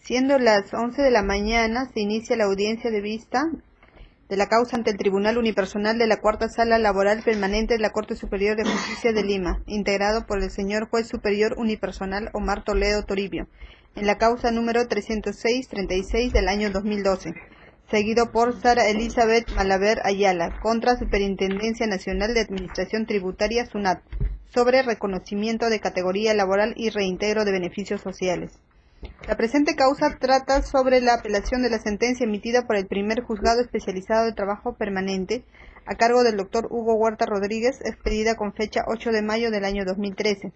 Siendo las 11 de la mañana, se inicia la audiencia de vista de la causa ante el Tribunal Unipersonal de la Cuarta Sala Laboral Permanente de la Corte Superior de Justicia de Lima, integrado por el señor Juez Superior Unipersonal Omar Toledo Toribio, en la causa número 306-36 del año 2012, seguido por Sara Elizabeth Malaver Ayala, contra Superintendencia Nacional de Administración Tributaria SUNAT, sobre reconocimiento de categoría laboral y reintegro de beneficios sociales. La presente causa trata sobre la apelación de la sentencia emitida por el primer juzgado especializado de trabajo permanente a cargo del doctor Hugo Huerta Rodríguez, expedida con fecha 8 de mayo del año 2013.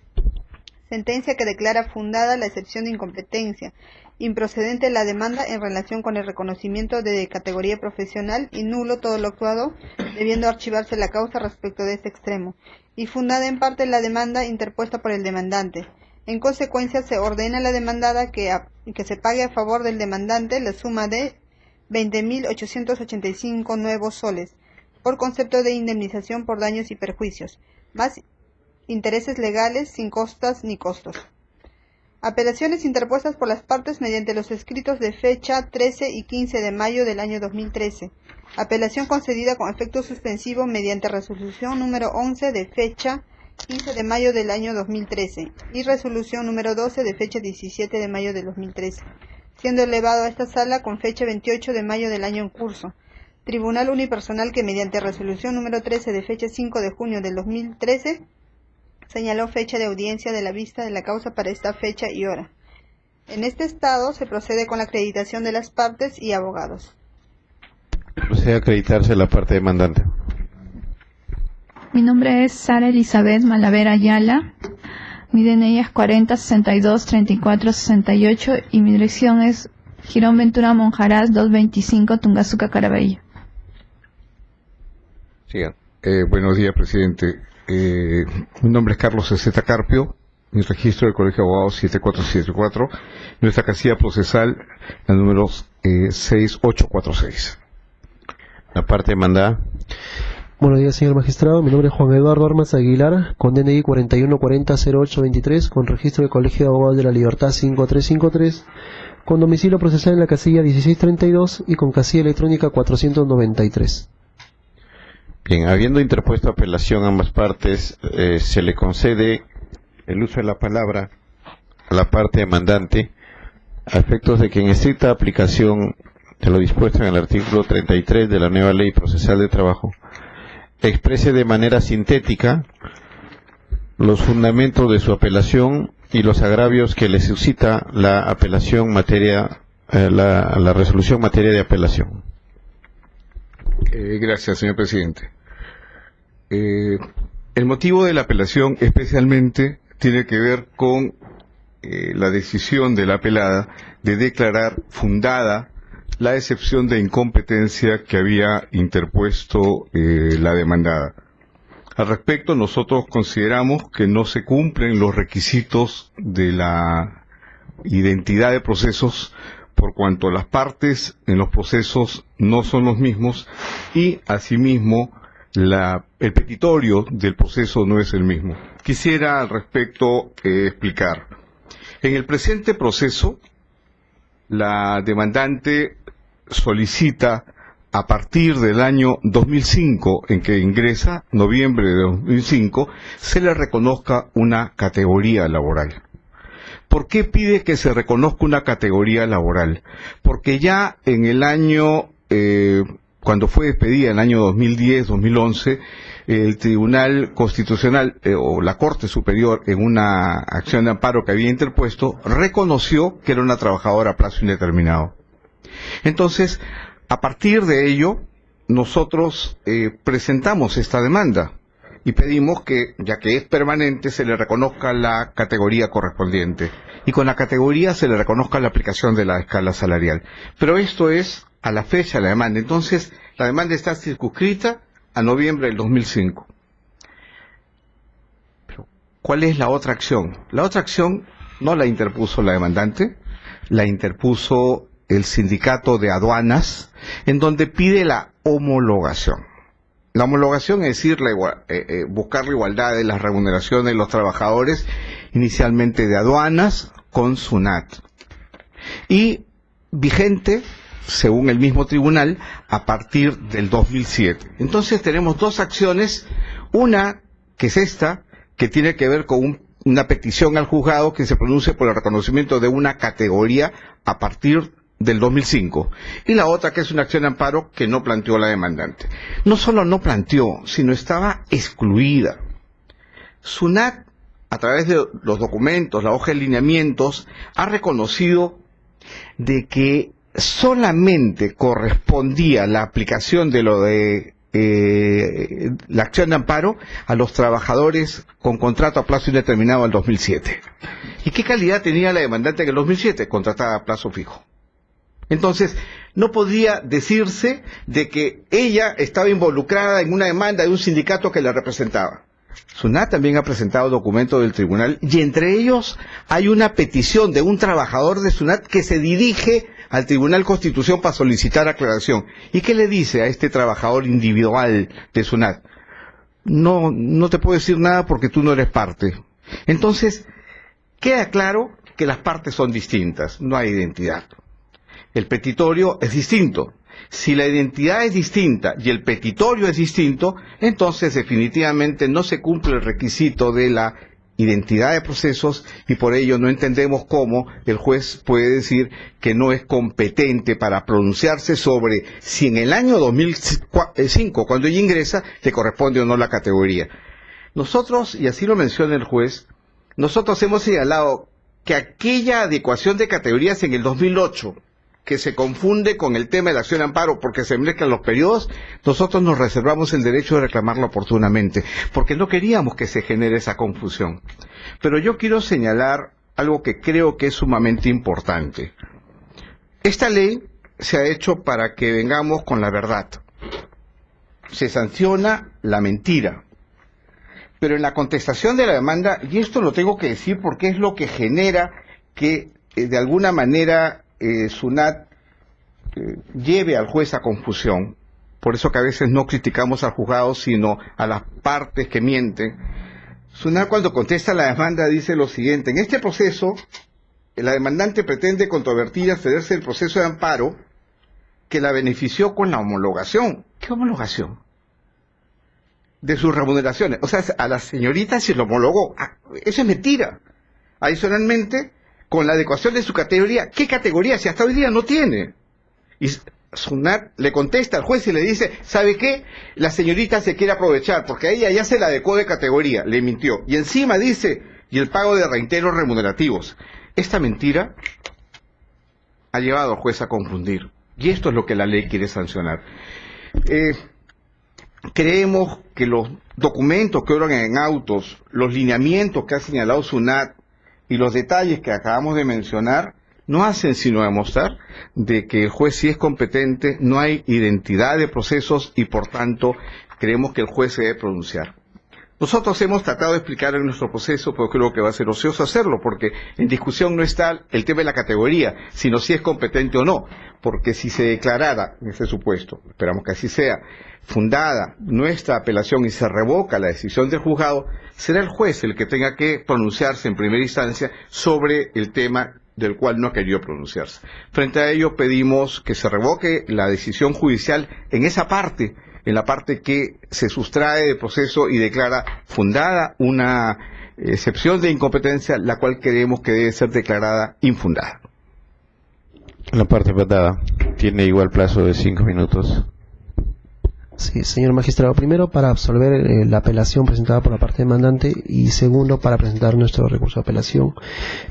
Sentencia que declara fundada la excepción de incompetencia, improcedente la demanda en relación con el reconocimiento de categoría profesional y nulo todo lo actuado, debiendo archivarse la causa respecto de este extremo, y fundada en parte la demanda interpuesta por el demandante. En consecuencia, se ordena a la demandada que se pague a favor del demandante la suma de 20.885 nuevos soles, por concepto de indemnización por daños y perjuicios, más intereses legales sin costas ni costos. Apelaciones interpuestas por las partes mediante los escritos de fecha 13 y 15 de mayo del año 2013. Apelación concedida con efecto suspensivo mediante resolución número 11 de fecha 15 de mayo del año 2013 y resolución número 12 de fecha 17 de mayo del 2013, siendo elevado a esta sala con fecha 28 de mayo del año en curso. Tribunal Unipersonal que mediante resolución número 13 de fecha 5 de junio del 2013 señaló fecha de audiencia de la vista de la causa para esta fecha y hora. En este estado se procede con la acreditación de las partes y abogados. Procede a acreditarse la parte demandante. Mi nombre es Sara Elizabeth Malaver Ayala, mi DNI es 40623468 y mi dirección es Girón Ventura Monjarás 225 Tungazuca Carabello. Sigan. Buenos días, presidente. Mi nombre es Carlos Z. Carpio, mi registro del Colegio de Abogados 7474, nuestra casilla procesal, la número 6846. La parte demandada. Buenos días, señor magistrado. Mi nombre es Juan Eduardo Armas Aguilar, con DNI 41400823, con registro del Colegio de Abogados de la Libertad 5353, con domicilio procesal en la casilla 1632 y con casilla electrónica 493. Bien, habiendo interpuesto apelación a ambas partes, se le concede el uso de la palabra a la parte demandante, a efectos de que en estricta aplicación de lo dispuesto en el artículo 33 de la nueva Ley Procesal de Trabajo, exprese de manera sintética los fundamentos de su apelación y los agravios que le suscita la apelación la resolución materia de apelación. Gracias, señor presidente. El motivo de la apelación especialmente tiene que ver con la decisión de la apelada de declarar fundada la excepción de incompetencia que había interpuesto la demandada. Al respecto, nosotros consideramos que no se cumplen los requisitos de la identidad de procesos, por cuanto las partes en los procesos no son los mismos y, asimismo, el petitorio del proceso no es el mismo. Quisiera al respecto explicar. En el presente proceso, la demandante solicita a partir del año 2005 en que ingresa, noviembre de 2005, se le reconozca una categoría laboral. ¿Por qué pide que se reconozca una categoría laboral? Porque ya en el año, cuando fue despedida, en el año 2010-2011, el Tribunal Constitucional o la Corte Superior, en una acción de amparo que había interpuesto, reconoció que era una trabajadora a plazo indeterminado. Entonces, a partir de ello, nosotros presentamos esta demanda y pedimos que, ya que es permanente, se le reconozca la categoría correspondiente y con la categoría se le reconozca la aplicación de la escala salarial. Pero esto es a la fecha de la demanda. Entonces, la demanda está circunscrita a noviembre del 2005. Pero, ¿cuál es la otra acción? La otra acción no la interpuso la demandante, la interpuso el sindicato de aduanas, en donde pide la homologación. La homologación es decir, buscar la igualdad de las remuneraciones de los trabajadores, inicialmente de aduanas, con SUNAT. y vigente, según el mismo tribunal, a partir del 2007. Entonces tenemos dos acciones, una que es esta, que tiene que ver con una petición al juzgado que se pronuncie por el reconocimiento de una categoría a partir del 2005, y la otra que es una acción de amparo que no planteó la demandante. No solo no planteó, sino estaba excluida. SUNAT, a través de los documentos, la hoja de lineamientos, ha reconocido de que solamente correspondía la aplicación de lo de la acción de amparo a los trabajadores con contrato a plazo indeterminado del 2007. ¿Y qué calidad tenía la demandante en el 2007? Contratada a plazo fijo. Entonces, no podía decirse de que ella estaba involucrada en una demanda de un sindicato que la representaba. SUNAT también ha presentado documentos del tribunal y entre ellos hay una petición de un trabajador de SUNAT que se dirige al Tribunal Constitución para solicitar aclaración. ¿Y qué le dice a este trabajador individual de SUNAT? No te puedo decir nada porque tú no eres parte. Entonces, queda claro que las partes son distintas, no hay identidad. El petitorio es distinto. Si la identidad es distinta y el petitorio es distinto, entonces definitivamente no se cumple el requisito de la identidad de procesos y por ello no entendemos cómo el juez puede decir que no es competente para pronunciarse sobre si en el año 2005, cuando ella ingresa, le corresponde o no la categoría. Nosotros, y así lo menciona el juez, nosotros hemos señalado que aquella adecuación de categorías en el 2008, que se confunde con el tema de la acción de amparo porque se mezclan los periodos, nosotros nos reservamos el derecho de reclamarlo oportunamente, porque no queríamos que se genere esa confusión. Pero yo quiero señalar algo que creo que es sumamente importante. Esta ley se ha hecho para que vengamos con la verdad. Se sanciona la mentira. Pero en la contestación de la demanda, y esto lo tengo que decir porque es lo que genera que de alguna manera SUNAT lleve al juez a confusión, por eso que a veces no criticamos al juzgado sino a las partes que mienten. SUNAT cuando contesta la demanda dice lo siguiente: en este proceso la demandante pretende controvertir y accederse al proceso de amparo que la benefició con la homologación. ¿Qué homologación? De sus remuneraciones. O sea, a la señorita se lo homologó. Eso es mentira. Adicionalmente, con la adecuación de su categoría. ¿Qué categoría? Si hasta hoy día no tiene. Y SUNAT le contesta al juez y le dice, ¿sabe qué? La señorita se quiere aprovechar porque a ella ya se la adecuó de categoría, le mintió. Y encima dice, y el pago de reintegros remunerativos. Esta mentira ha llevado al juez a confundir. Y esto es lo que la ley quiere sancionar. Creemos que los documentos que obran en autos, los lineamientos que ha señalado SUNAT, y los detalles que acabamos de mencionar no hacen sino demostrar de que el juez sí es competente, no hay identidad de procesos y por tanto creemos que el juez se debe pronunciar. Nosotros hemos tratado de explicar en nuestro proceso, pero creo que va a ser ocioso hacerlo, porque en discusión no está el tema de la categoría, sino si es competente o no, porque si se declarara, en este supuesto, esperamos que así sea, fundada nuestra apelación y se revoca la decisión del juzgado, será el juez el que tenga que pronunciarse en primera instancia sobre el tema del cual no ha querido pronunciarse. Frente a ello pedimos que se revoque la decisión judicial en esa parte, en la parte que se sustrae del proceso y declara fundada una excepción de incompetencia, la cual creemos que debe ser declarada infundada. La parte demandada tiene igual plazo de 5 minutos. Sí, señor magistrado. Primero, para absolver la apelación presentada por la parte demandante y segundo, para presentar nuestro recurso de apelación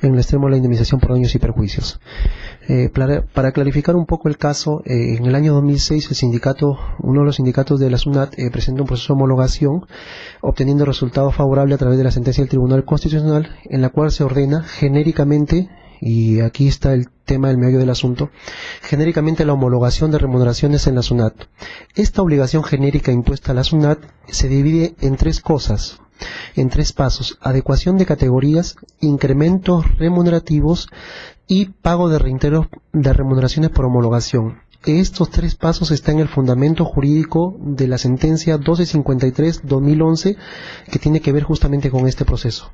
en el extremo de la indemnización por daños y perjuicios. Para clarificar un poco el caso, en el año 2006 uno de los sindicatos de la SUNAT presentó un proceso de homologación obteniendo resultado favorable a través de la sentencia del Tribunal Constitucional en la cual se ordena genéricamente, y aquí está el tema del meollo del asunto, genéricamente la homologación de remuneraciones en la SUNAT. Esta obligación genérica impuesta a la SUNAT se divide en tres cosas, en tres pasos: adecuación de categorías, incrementos remunerativos y pago de reintegros de remuneraciones por homologación. Estos tres pasos están en el fundamento jurídico de la sentencia 1253-2011 que tiene que ver justamente con este proceso.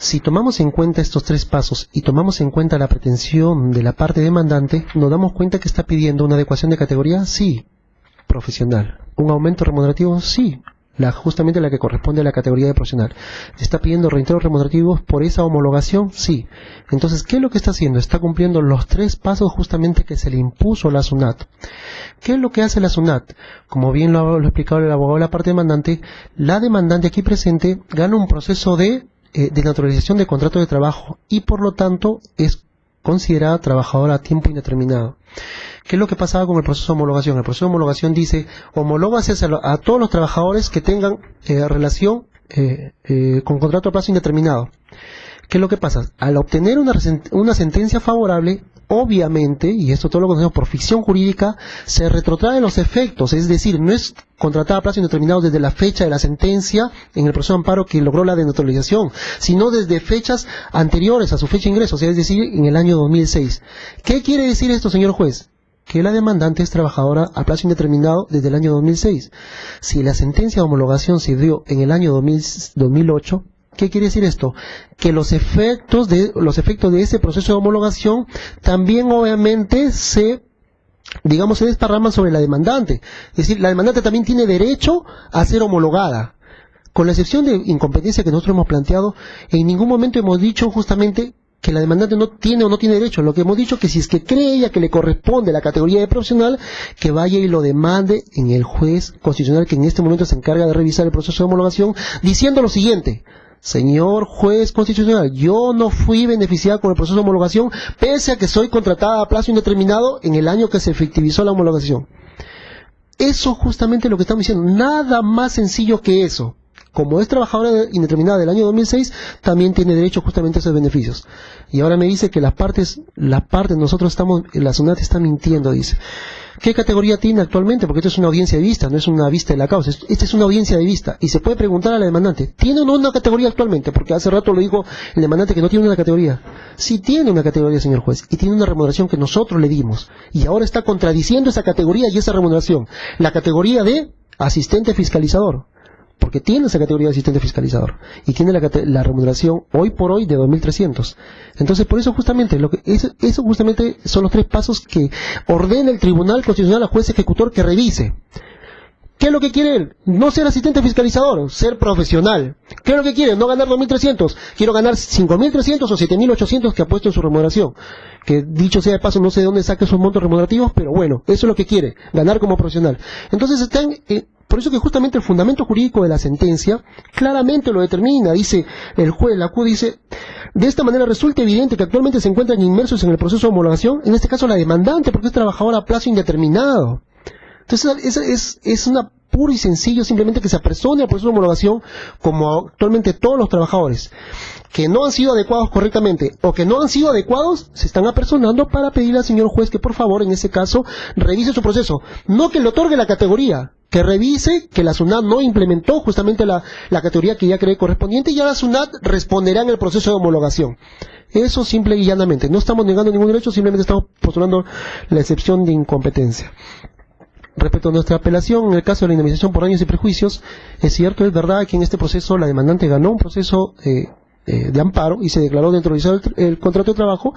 Si tomamos en cuenta estos tres pasos y tomamos en cuenta la pretensión de la parte demandante, nos damos cuenta que está pidiendo una adecuación de categoría, sí, profesional. Un aumento remunerativo, sí, justamente la que corresponde a la categoría de profesional. ¿Está pidiendo reintegros remunerativos por esa homologación? Sí. Entonces, ¿qué es lo que está haciendo? Está cumpliendo los tres pasos justamente que se le impuso a la SUNAT. ¿Qué es lo que hace la SUNAT? Como bien lo ha explicado el abogado de la parte demandante, la demandante aquí presente gana un proceso de naturalización de contrato de trabajo y por lo tanto es considerada trabajadora a tiempo indeterminado. ¿Qué es lo que pasaba con el proceso de homologación? El proceso de homologación dice, homológase a todos los trabajadores que tengan relación con contrato a plazo indeterminado. ¿Qué es lo que pasa? Al obtener una sentencia favorable, obviamente, y esto todo lo conocemos por ficción jurídica, se retrotraen los efectos, es decir, no es contratada a plazo indeterminado desde la fecha de la sentencia en el proceso de amparo que logró la denaturalización, sino desde fechas anteriores a su fecha de ingreso, o sea, es decir, en el año 2006. ¿Qué quiere decir esto, señor juez? Que la demandante es trabajadora a plazo indeterminado desde el año 2006. Si la sentencia de homologación se dio en el año 2008, ¿qué quiere decir esto? Que los efectos de ese proceso de homologación también obviamente se desparraman sobre la demandante. Es decir, la demandante también tiene derecho a ser homologada. Con la excepción de incompetencia que nosotros hemos planteado, en ningún momento hemos dicho justamente que la demandante no tiene o no tiene derecho. Lo que hemos dicho que si es que cree ella que le corresponde la categoría de profesional, que vaya y lo demande en el juez constitucional que en este momento se encarga de revisar el proceso de homologación, diciendo lo siguiente: señor juez constitucional, yo no fui beneficiada con el proceso de homologación, pese a que soy contratada a plazo indeterminado en el año que se efectivizó la homologación. Eso justamente es lo que estamos diciendo, nada más sencillo que eso. Como es trabajadora indeterminada del año 2006, también tiene derecho justamente a esos beneficios. Y ahora me dice que las partes, nosotros estamos, la SUNAT está mintiendo, dice. ¿Qué categoría tiene actualmente? Porque esto es una audiencia de vista, no es una vista de la causa. Esta es una audiencia de vista. Y se puede preguntar a la demandante, ¿tiene o no una categoría actualmente? Porque hace rato lo dijo el demandante que no tiene una categoría. Sí tiene una categoría, señor juez, y tiene una remuneración que nosotros le dimos. Y ahora está contradiciendo esa categoría y esa remuneración. La categoría de asistente fiscalizador. Porque tiene esa categoría de asistente fiscalizador y tiene la remuneración hoy por hoy de 2.300. Entonces, por eso justamente, eso justamente son los tres pasos que ordena el Tribunal Constitucional al juez ejecutor que revise. ¿Qué es lo que quiere él? No ser asistente fiscalizador, ser profesional. ¿Qué es lo que quiere? No ganar 2.300. Quiero ganar 5.300 o 7.800 que ha puesto en su remuneración. Que dicho sea de paso, no sé de dónde saque esos montos remunerativos, pero bueno, eso es lo que quiere, ganar como profesional. Entonces están... por eso que justamente el fundamento jurídico de la sentencia claramente lo determina, dice el juez, la CUD dice, de esta manera resulta evidente que actualmente se encuentran inmersos en el proceso de homologación, en este caso la demandante, porque es trabajadora a plazo indeterminado. Entonces es una puro y sencillo simplemente que se apersone al proceso de homologación como actualmente todos los trabajadores que no han sido adecuados correctamente o que no han sido adecuados, se están apersonando para pedirle al señor juez que por favor en ese caso revise su proceso, no que le otorgue la categoría, que revise que la SUNAT no implementó justamente la categoría que ya cree correspondiente y ya la SUNAT responderá en el proceso de homologación. Eso simple y llanamente, no estamos negando ningún derecho, simplemente estamos postulando la excepción de incompetencia. Respecto a nuestra apelación, en el caso de la indemnización por daños y perjuicios, es cierto, es verdad que en este proceso la demandante ganó un proceso de amparo y se declaró dentro del contrato de trabajo.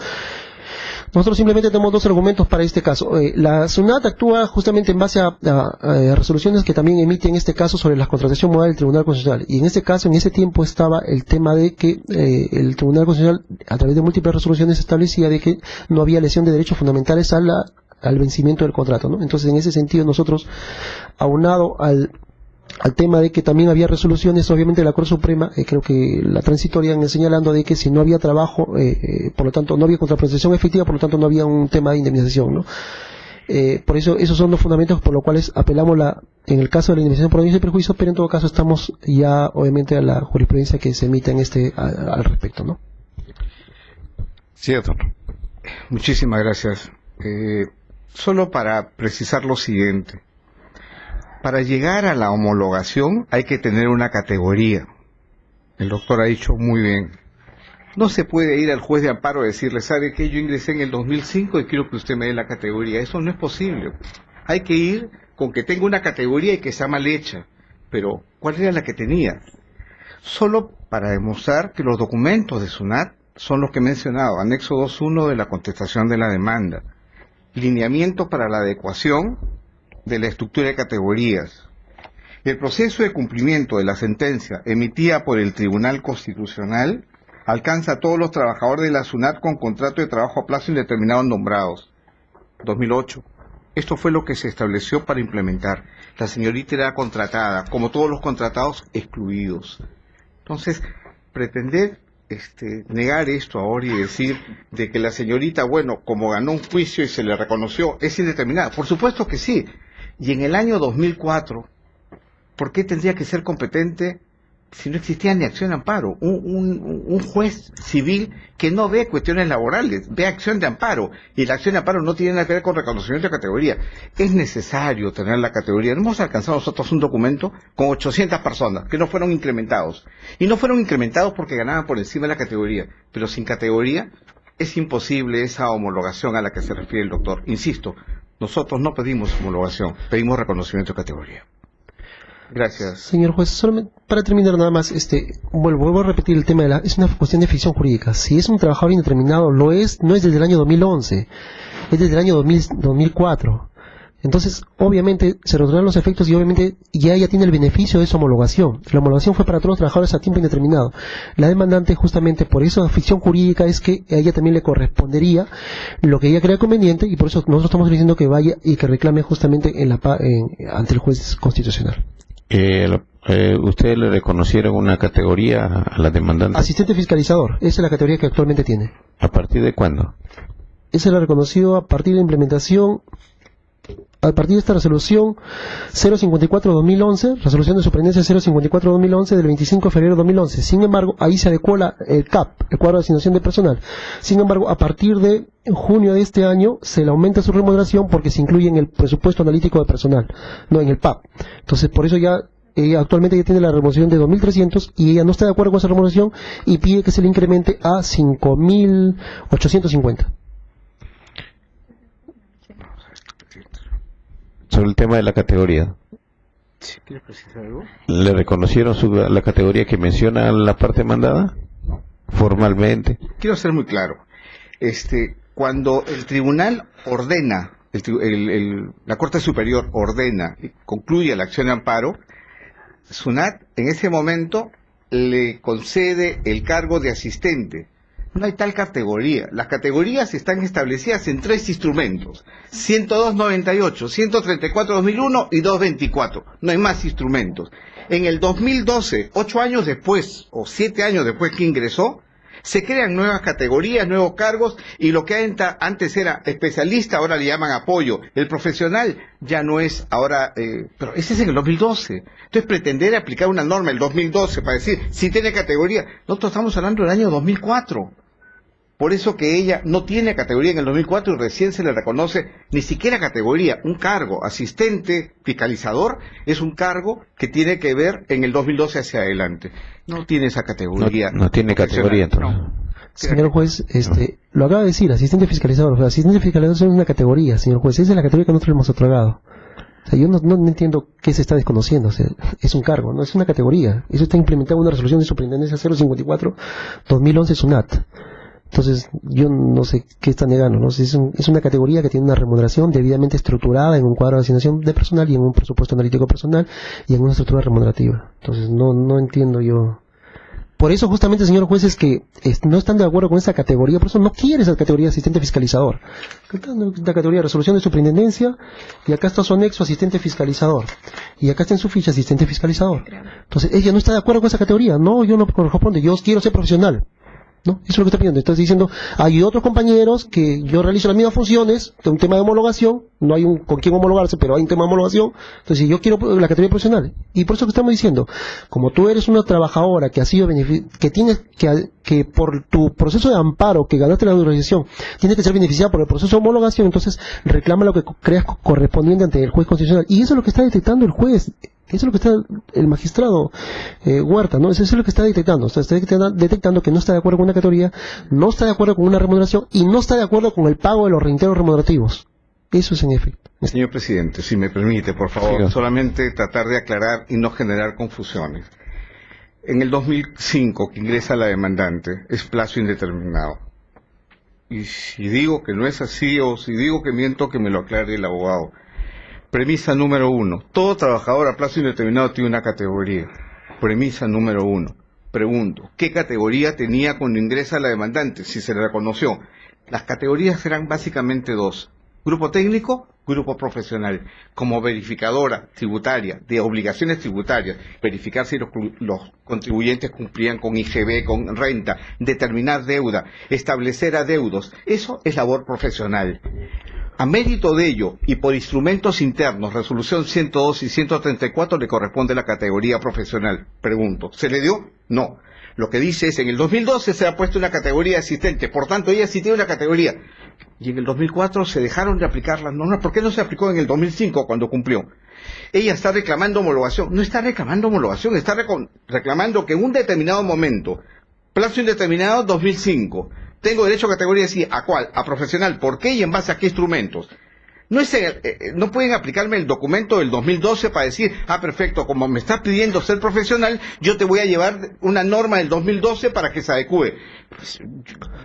Nosotros simplemente tenemos dos argumentos para este caso. La SUNAT actúa justamente en base a resoluciones que también emite en este caso sobre la contratación modal del Tribunal Constitucional. Y en este caso, en ese tiempo estaba el tema de que el Tribunal Constitucional, a través de múltiples resoluciones, establecía de que no había lesión de derechos fundamentales al vencimiento del contrato, ¿no? Entonces, en ese sentido, nosotros, aunado al tema de que también había resoluciones, obviamente, de la Corte Suprema, creo que la transitoria, señalando de que si no había trabajo, por lo tanto, no había contraprestación efectiva, por lo tanto, no había un tema de indemnización, ¿no? Por eso, esos son los fundamentos por los cuales apelamos en el caso de la indemnización por daños y perjuicios, pero en todo caso estamos ya, obviamente, a la jurisprudencia que se emite al respecto, ¿no? Cierto. Muchísimas gracias. Solo para precisar lo siguiente. Para llegar a la homologación hay que tener una categoría. El doctor ha dicho muy bien. No se puede ir al juez de amparo y decirle, ¿sabe qué? Yo ingresé en el 2005 y quiero que usted me dé la categoría. Eso no es posible. Hay que ir con que tenga una categoría y que sea mal hecha. Pero, ¿cuál era la que tenía? solo para demostrar que los documentos de SUNAT son los que he mencionado, anexo 2.1 de la contestación de la demanda, lineamiento para la adecuación de la estructura de categorías. El proceso de cumplimiento de la sentencia emitida por el Tribunal Constitucional alcanza a todos los trabajadores de la SUNAT con contrato de trabajo a plazo indeterminado nombrados. 2008. Esto fue lo que se estableció para implementar. La señorita era contratada, como todos los contratados, excluidos. Entonces, pretender negar esto ahora y decir de que la señorita, bueno, como ganó un juicio y se le reconoció, es indeterminada. Por supuesto que sí. Y en el año 2004, ¿por qué tendría que ser competente si no existía ni acción de amparo? Un juez civil que no ve cuestiones laborales, ve acción de amparo, y la acción de amparo no tiene nada que ver con reconocimiento de categoría. Es necesario tener la categoría. Hemos alcanzado nosotros un documento con 800 personas que no fueron incrementados. Y no fueron incrementados porque ganaban por encima de la categoría. Pero sin categoría es imposible esa homologación a la que se refiere el doctor. Insisto, nosotros no pedimos homologación, pedimos reconocimiento de categoría. Gracias. Señor juez, solamente para terminar nada más, vuelvo a repetir el tema es una cuestión de ficción jurídica. Si es un trabajador indeterminado, no es desde el año 2011, es desde el año 2004. Entonces, obviamente, se retornan los efectos y obviamente ya ella tiene el beneficio de esa homologación. La homologación fue para todos los trabajadores a tiempo indeterminado. La demandante, justamente por esa ficción jurídica, es que a ella también le correspondería lo que ella crea conveniente, y por eso nosotros estamos diciendo que vaya y que reclame justamente ante el juez constitucional. ¿Ustedes le reconocieron una categoría a la demandante? Asistente fiscalizador, esa es la categoría que actualmente tiene. ¿A partir de cuándo? Esa la reconoció a partir de la implementación, a partir de esta resolución 054-2011, resolución de superintendencia 054-2011 del 25 de febrero de 2011. Sin embargo, ahí se adecuó el CAP, el cuadro de asignación de personal. Sin embargo, a partir de junio de este año se le aumenta su remuneración porque se incluye en el presupuesto analítico de personal, no en el PAP. Entonces, por eso ella actualmente ya tiene la remuneración de 2.300 y ella no está de acuerdo con esa remuneración y pide que se le incremente a 5.850. Sobre el tema de la categoría. ¿Quieres precisar algo? ¿Le reconocieron la categoría que menciona la parte mandada? Formalmente. Quiero ser muy claro. Cuando el tribunal ordena, la Corte Superior ordena y concluye la acción de amparo, SUNAT en ese momento le concede el cargo de asistente. No hay tal categoría. Las categorías están establecidas en 3 instrumentos: 102.98, 134.2001 y 224. No hay más instrumentos. En el 2012, 8 años después, o 7 años después que ingresó, se crean nuevas categorías, nuevos cargos, y lo que antes era especialista, ahora le llaman apoyo. El profesional ya no es ahora, pero ese es en el 2012. Entonces, pretender aplicar una norma el 2012 para decir si tiene categoría, nosotros estamos hablando del año 2004. Por eso que ella no tiene categoría en el 2004 y recién se le reconoce ni siquiera categoría. Un cargo, asistente fiscalizador, es un cargo que tiene que ver en el 2012 hacia adelante. No tiene esa categoría. No tiene categoría, entonces. No. Señor juez, lo acaba de decir, asistente fiscalizador. O sea, asistente fiscalizador es una categoría, señor juez. Esa es la categoría que nosotros hemos otorgado. O sea, yo no entiendo qué se está desconociendo. O sea, es un cargo, no es una categoría. Eso está implementado en una resolución de superintendencia 054-2011 SUNAT. Entonces, yo no sé qué está negando, ¿no? Es una categoría que tiene una remuneración debidamente estructurada en un cuadro de asignación de personal y en un presupuesto analítico personal y en una estructura remunerativa. Entonces, no entiendo yo. Por eso, justamente, señor juez, es que no están de acuerdo con esa categoría, por eso no quiere esa categoría de asistente fiscalizador. La categoría de resolución de superintendencia, y acá está su anexo asistente fiscalizador. Y acá está en su ficha asistente fiscalizador. Entonces, ella no está de acuerdo con esa categoría. No, yo no corresponde, yo quiero ser profesional. ¿No? Eso es lo que está pidiendo. Estás diciendo, hay otros compañeros que yo realizo las mismas funciones, de un tema de homologación, no hay con quién homologarse, pero hay un tema de homologación, entonces yo quiero la categoría profesional. Y por eso que estamos diciendo, como tú eres una trabajadora que ha sido que tienes que por tu proceso de amparo que ganaste la autorización, tienes que ser beneficiada por el proceso de homologación, entonces reclama lo que creas correspondiente ante el juez constitucional. Y eso es lo que está detectando el juez. Eso es lo que está el magistrado Huerta, ¿no? Eso es lo que está detectando. Está detectando que no está de acuerdo con una categoría, no está de acuerdo con una remuneración y no está de acuerdo con el pago de los reintegros remunerativos. Eso es en efecto. Señor presidente, si me permite, por favor, sí, solamente tratar de aclarar y no generar confusiones. en el 2005 que ingresa la demandante, es plazo indeterminado. Y si digo que no es así o si digo que miento, que me lo aclare el abogado. Premisa número 1. Todo trabajador a plazo indeterminado tiene una categoría. Premisa número 1. Pregunto, ¿qué categoría tenía cuando ingresa la demandante? Si se le reconoció. Las categorías eran básicamente dos. Grupo técnico, grupo profesional. Como verificadora tributaria, de obligaciones tributarias, verificar si los contribuyentes cumplían con IGB, con renta, determinar deuda, establecer adeudos. Eso es labor profesional. A mérito de ello, y por instrumentos internos, resolución 102 y 134, le corresponde la categoría profesional. Pregunto, ¿se le dio? No. Lo que dice es, en el 2012 se ha puesto una categoría asistente, por tanto ella sí tiene una categoría. Y en el 2004 se dejaron de aplicar las normas. ¿Por qué no se aplicó en el 2005 cuando cumplió? Ella está reclamando homologación. No está reclamando homologación, está reclamando que en un determinado momento, plazo indeterminado 2005, tengo derecho a categoría sí. ¿A cuál? A profesional. ¿Por qué y en base a qué instrumentos? No pueden aplicarme el documento del 2012 para decir, perfecto, como me estás pidiendo ser profesional, yo te voy a llevar una norma del 2012 para que se adecue. Pues,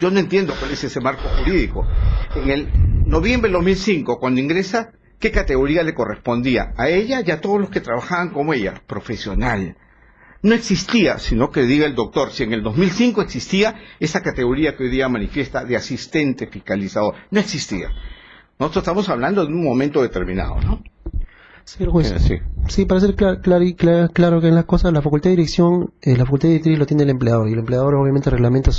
yo no entiendo cuál es ese marco jurídico. En el noviembre del 2005, cuando ingresa, ¿qué categoría le correspondía? A ella y a todos los que trabajaban como ella, profesional. No existía, sino que diga el doctor, si en el 2005 existía esa categoría que hoy día manifiesta de asistente fiscalizador. No existía. Nosotros estamos hablando de un momento determinado, ¿no? Señor juez, sí, para ser claro que en las cosas, la facultad de dirección, la facultad de directriz lo tiene el empleador, y el empleador obviamente reglamenta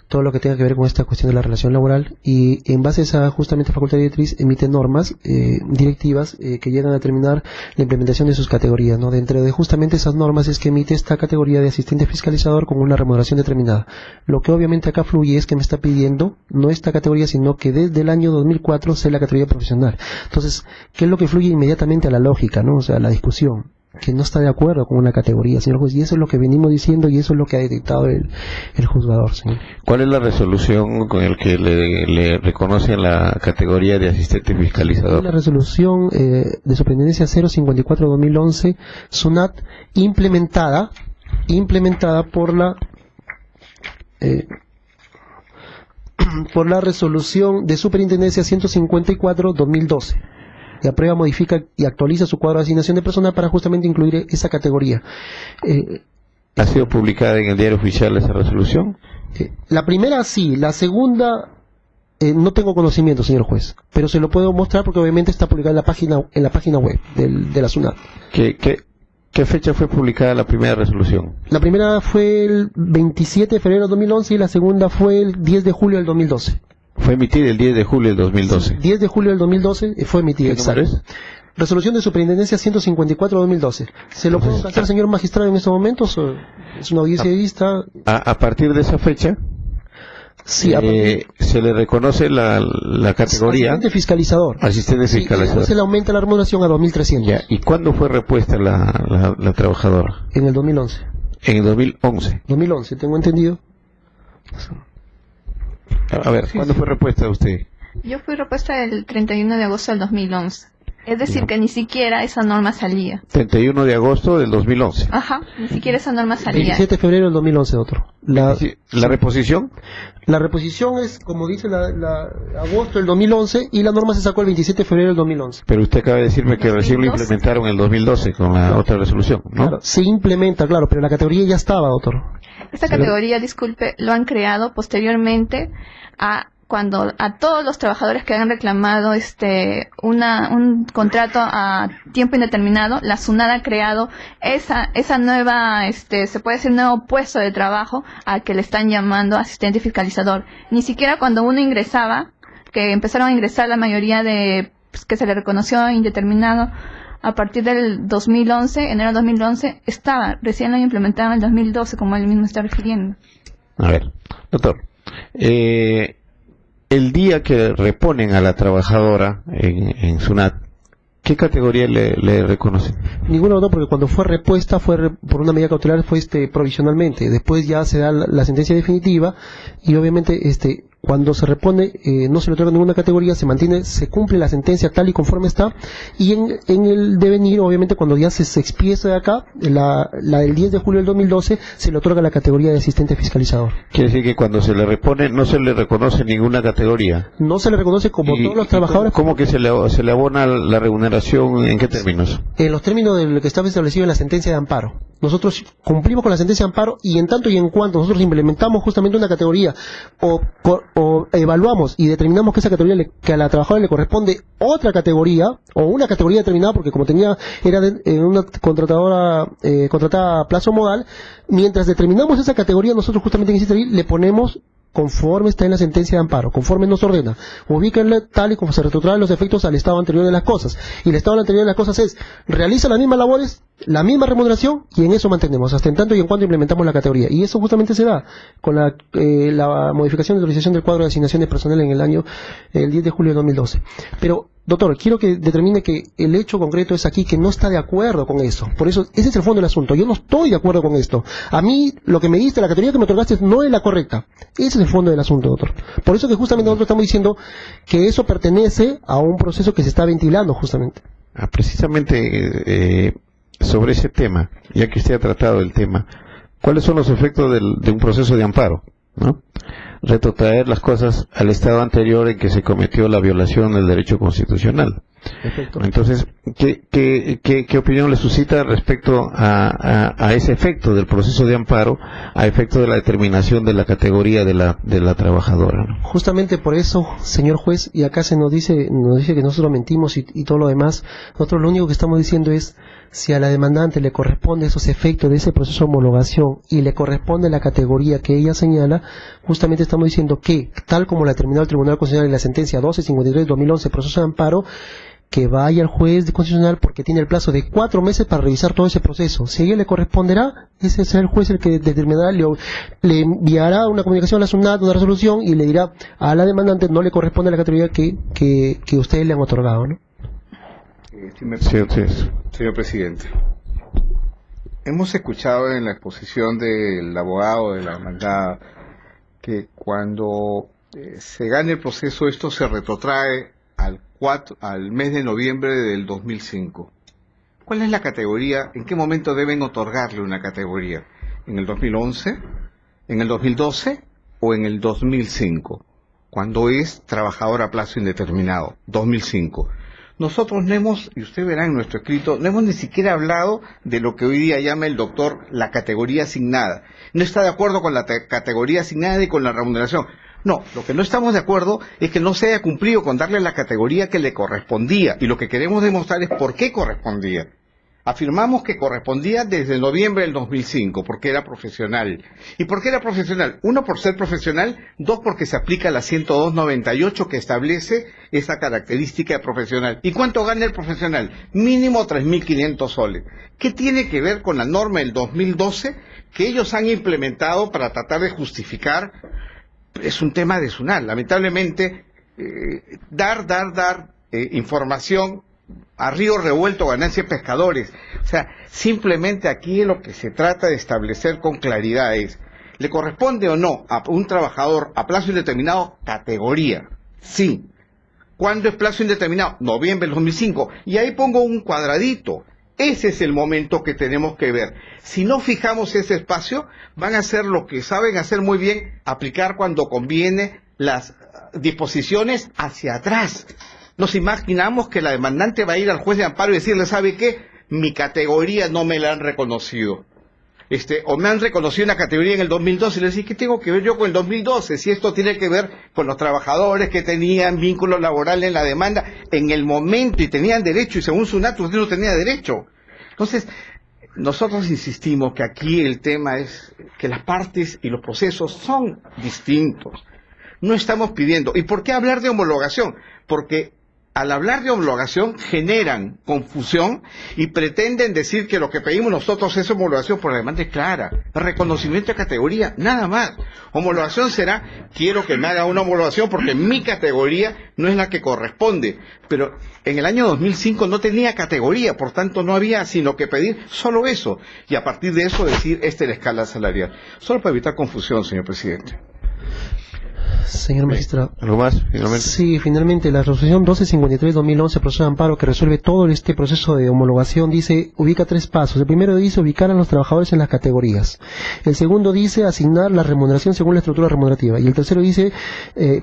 todo lo que tenga que ver con esta cuestión de la relación laboral, y en base a esa justamente facultad de directriz emite normas directivas que llegan a determinar la implementación de sus categorías, ¿no? Dentro de justamente esas normas es que emite esta categoría de asistente fiscalizador con una remuneración determinada. Lo que obviamente acá fluye es que me está pidiendo no esta categoría, sino que desde el año 2004 sea la categoría profesional. Entonces, ¿qué es lo que fluye inmediatamente a la lógica, ¿no? O sea, la discusión, que no está de acuerdo con una categoría, señor juez, y eso es lo que venimos diciendo y eso es lo que ha detectado el juzgador, señor. ¿Cuál es la resolución con el que le reconoce la categoría de asistente fiscalizador? La resolución de superintendencia 054-2011, SUNAT, implementada por la resolución de superintendencia 154-2012. Que aprueba, modifica y actualiza su cuadro de asignación de personal para justamente incluir esa categoría. ¿Ha sido publicada en el diario oficial esa resolución? La primera sí, la segunda no tengo conocimiento, señor juez, pero se lo puedo mostrar porque obviamente está publicada en la página web de la SUNAT. ¿Qué fecha fue publicada la primera resolución? La primera fue el 27 de febrero de 2011 y la segunda fue el 10 de julio del 2012. Fue emitida el 10 de julio del 2012. Sí, 10 de julio del 2012 fue emitida. ¿Qué número es? Resolución de superintendencia 154-2012. ¿Se lo puedo pasar, señor magistrado, en estos momentos? ¿Es una audiencia de vista? A partir de esa fecha, sí, se le reconoce la categoría asistente fiscalizador. Asistente fiscalizador. Se le aumenta la remuneración a 2.300. Ya. ¿Y cuándo fue repuesta la trabajadora? En el 2011. En el 2011. 2011, tengo entendido. A ver, ¿cuándo fue repuesta usted? Yo fui repuesta el 31 de agosto del 2011. Es decir, que ni siquiera esa norma salía. 31 de agosto del 2011. Ajá, ni siquiera esa norma salía. 27 de febrero del 2011, otro. ¿La reposición? La reposición es, como dice agosto del 2011, y la norma se sacó el 27 de febrero del 2011. Pero usted acaba de decirme que recién lo implementaron en el 2012 con la otra resolución, ¿no? Claro, se implementa, claro, pero la categoría ya estaba, doctor. Esta categoría, disculpe, lo han creado posteriormente cuando a todos los trabajadores que han reclamado un contrato a tiempo indeterminado, la SUNAT ha creado esa nueva, se puede decir, nuevo puesto de trabajo al que le están llamando asistente fiscalizador. Ni siquiera cuando uno ingresaba, que empezaron a ingresar la mayoría de que se le reconoció indeterminado a partir del 2011, enero de 2011, recién lo implementaron en el 2012, como él mismo está refiriendo. A ver, doctor, el día que reponen a la trabajadora en SUNAT, ¿qué categoría le reconocen? Ninguna, no, porque cuando fue repuesta por una medida cautelar fue provisionalmente. Después ya se da la sentencia definitiva y obviamente cuando se repone, no se le otorga ninguna categoría, se mantiene, se cumple la sentencia tal y conforme está, y en el devenir, obviamente, cuando ya se expieza de acá, la del 10 de julio del 2012, se le otorga la categoría de asistente fiscalizador. Quiere decir que cuando se le repone no se le reconoce ninguna categoría. No se le reconoce como todos los trabajadores. ¿Cómo que se le abona la remuneración? ¿En qué términos? En los términos de lo que estaba establecido en la sentencia de amparo. Nosotros cumplimos con la sentencia de amparo, y en tanto y en cuanto nosotros implementamos justamente una categoría o evaluamos y determinamos que esa categoría que a la trabajadora le corresponde otra categoría o una categoría determinada, porque como era una contratada a plazo modal, mientras determinamos esa categoría, nosotros justamente en ese le ponemos conforme está en la sentencia de amparo, conforme nos ordena, ubíquenle tal y como se retrotraen los efectos al estado anterior de las cosas. Y el estado anterior de las cosas es, realiza las mismas labores, la misma remuneración, y en eso mantenemos, hasta en tanto y en cuanto implementamos la categoría. Y eso justamente se da con la modificación de autorización del cuadro de asignación de personal en el 10 de julio de 2012. Pero, doctor, quiero que determine que el hecho concreto es aquí que no está de acuerdo con eso. Por eso, ese es el fondo del asunto. Yo no estoy de acuerdo con esto. A mí, lo que me diste, la categoría que me otorgaste, no es la correcta. Ese es el fondo del asunto, doctor. Por eso que justamente nosotros estamos diciendo que eso pertenece a un proceso que se está ventilando, justamente. Precisamente sobre ese tema, ya que usted ha tratado el tema, ¿cuáles son los efectos de un proceso de amparo? ¿No? Retrotraer las cosas al estado anterior en que se cometió la violación del derecho constitucional. Perfecto. Entonces, ¿qué opinión le suscita respecto a ese efecto del proceso de amparo, a efecto de la determinación de la categoría de la trabajadora, ¿no? Justamente por eso, señor juez, y acá se nos dice que nosotros mentimos y todo lo demás, nosotros lo único que estamos diciendo es, si a la demandante le corresponde esos efectos de ese proceso de homologación y le corresponde la categoría que ella señala, justamente estamos diciendo que, tal como la determinó el Tribunal Constitucional en la sentencia 1253-2011, proceso de amparo, que vaya al juez constitucional, porque tiene el plazo de 4 meses para revisar todo ese proceso. Si a ella le corresponderá, ese será el juez el que determinará, le enviará una comunicación a la SUNAT, una resolución, y le dirá a la demandante no le corresponde la categoría que ustedes le han otorgado, ¿no? Señor presidente, hemos escuchado en la exposición del abogado de la demandada que cuando se gane el proceso, esto se retrotrae al mes de noviembre del 2005. ¿Cuál es la categoría? ¿En qué momento deben otorgarle una categoría? ¿En el 2011? ¿En el 2012? ¿O en el 2005? Cuando es trabajador a plazo indeterminado, 2005. Nosotros no hemos, y usted verá en nuestro escrito, no hemos ni siquiera hablado de lo que hoy día llama el doctor la categoría asignada. No está de acuerdo con la categoría asignada y con la remuneración. No, lo que no estamos de acuerdo es que no se haya cumplido con darle la categoría que le correspondía, y lo que queremos demostrar es por qué correspondía. Afirmamos que correspondía desde noviembre del 2005, porque era profesional. ¿Y por qué era profesional? 1, por ser profesional; 2, porque se aplica la 102.98 que establece esa característica de profesional. ¿Y cuánto gana el profesional? Mínimo 3.500 soles. ¿Qué tiene que ver con la norma del 2012 que ellos han implementado para tratar de justificar? Es un tema de SUNAT. Lamentablemente, dar información a río revuelto, ganancia de pescadores. O sea, simplemente aquí lo que se trata de establecer con claridad es, ¿le corresponde o no a un trabajador a plazo indeterminado categoría? Sí. ¿Cuándo es plazo indeterminado? Noviembre del 2005. Y ahí pongo un cuadradito. Ese es el momento que tenemos que ver. Si no fijamos ese espacio, van a hacer lo que saben hacer muy bien, aplicar cuando conviene las disposiciones hacia atrás. Nos imaginamos que la demandante va a ir al juez de amparo y decirle, ¿sabe qué? Mi categoría no me la han reconocido. O me han reconocido una categoría en el 2012, y le decís, ¿qué tengo que ver yo con el 2012? Si esto tiene que ver con los trabajadores que tenían vínculo laboral en la demanda en el momento y tenían derecho, y según SUNAT usted no tenía derecho. Entonces, nosotros insistimos que aquí el tema es que las partes y los procesos son distintos. No estamos pidiendo. ¿Y por qué hablar de homologación? Porque al hablar de homologación generan confusión y pretenden decir que lo que pedimos nosotros es homologación por la demanda clara, reconocimiento de categoría, nada más. Homologación será, quiero que me haga una homologación porque mi categoría no es la que corresponde. Pero en el año 2005 no tenía categoría, por tanto no había sino que pedir solo eso. Y a partir de eso decir, esta es la escala salarial. Solo para evitar confusión, señor presidente. Señor magistrado. ¿Algo más, finalmente? Sí, finalmente, la resolución 1253-2011, proceso de amparo, que resuelve todo este proceso de homologación, dice, ubica 3 pasos. El primero dice ubicar a los trabajadores en las categorías. El segundo dice asignar la remuneración según la estructura remunerativa. Y el tercero dice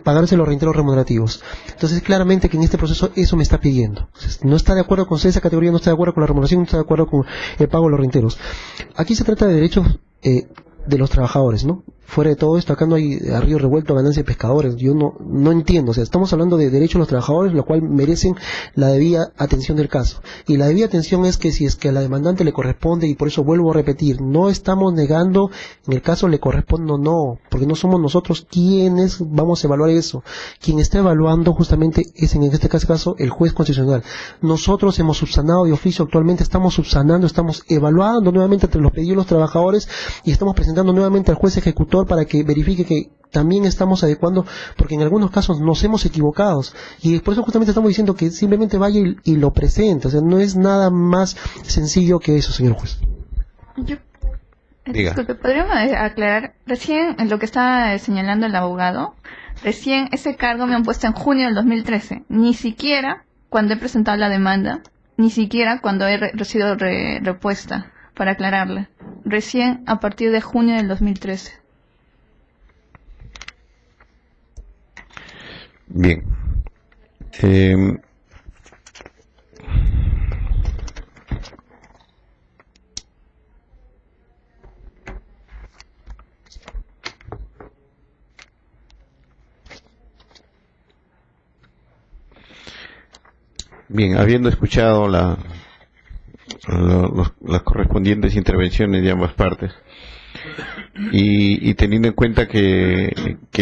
pagarse los reintegros remunerativos. Entonces, claramente que en este proceso eso me está pidiendo. Entonces, no está de acuerdo con esa categoría, no está de acuerdo con la remuneración, no está de acuerdo con el pago de los reintegros. Aquí se trata de derechos de los trabajadores, ¿no? Fuera de todo esto, acá no hay a río revuelto ganancia de pescadores. Yo no entiendo. O sea, estamos hablando de derechos de los trabajadores, lo cual merecen la debida atención del caso. Y la debida atención es que si es que a la demandante le corresponde, y por eso vuelvo a repetir, no estamos negando en el caso le corresponde o no, porque no somos nosotros quienes vamos a evaluar eso. Quien está evaluando justamente es en este caso el juez constitucional. Nosotros hemos subsanado de oficio, actualmente estamos subsanando, estamos evaluando nuevamente entre los pedidos de los trabajadores y estamos presentando nuevamente al juez ejecutor para que verifique que también estamos adecuando, porque en algunos casos nos hemos equivocado, y por eso justamente estamos diciendo que simplemente vaya y lo presente. O sea, no es nada más sencillo que eso, señor juez. Diga. Disculpe, ¿podríamos aclarar? Recién, en lo que está señalando el abogado, recién ese cargo me han puesto en junio del 2013, ni siquiera cuando he presentado la demanda, ni siquiera cuando he sido repuesta, para aclararle. Recién a partir de junio del 2013. Bien. Bien, habiendo escuchado las correspondientes intervenciones de ambas partes y teniendo en cuenta que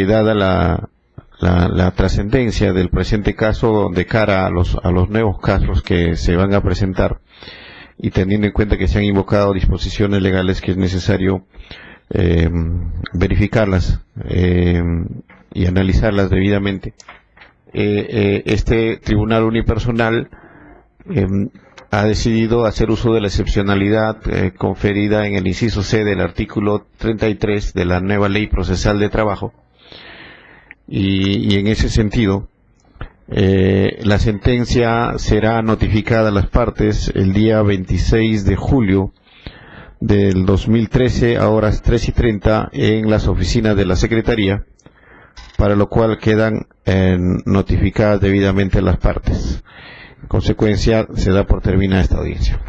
dada la trascendencia del presente caso de cara a los nuevos casos que se van a presentar, y teniendo en cuenta que se han invocado disposiciones legales que es necesario verificarlas y analizarlas debidamente, este tribunal unipersonal ha decidido hacer uso de la excepcionalidad conferida en el inciso C del artículo 33 de la nueva Ley Procesal de Trabajo, y en ese sentido la sentencia será notificada a las partes el día 26 de julio del 2013 a horas 3:30 en las oficinas de la Secretaría, para lo cual quedan notificadas debidamente las partes. En consecuencia, se da por terminada esta audiencia.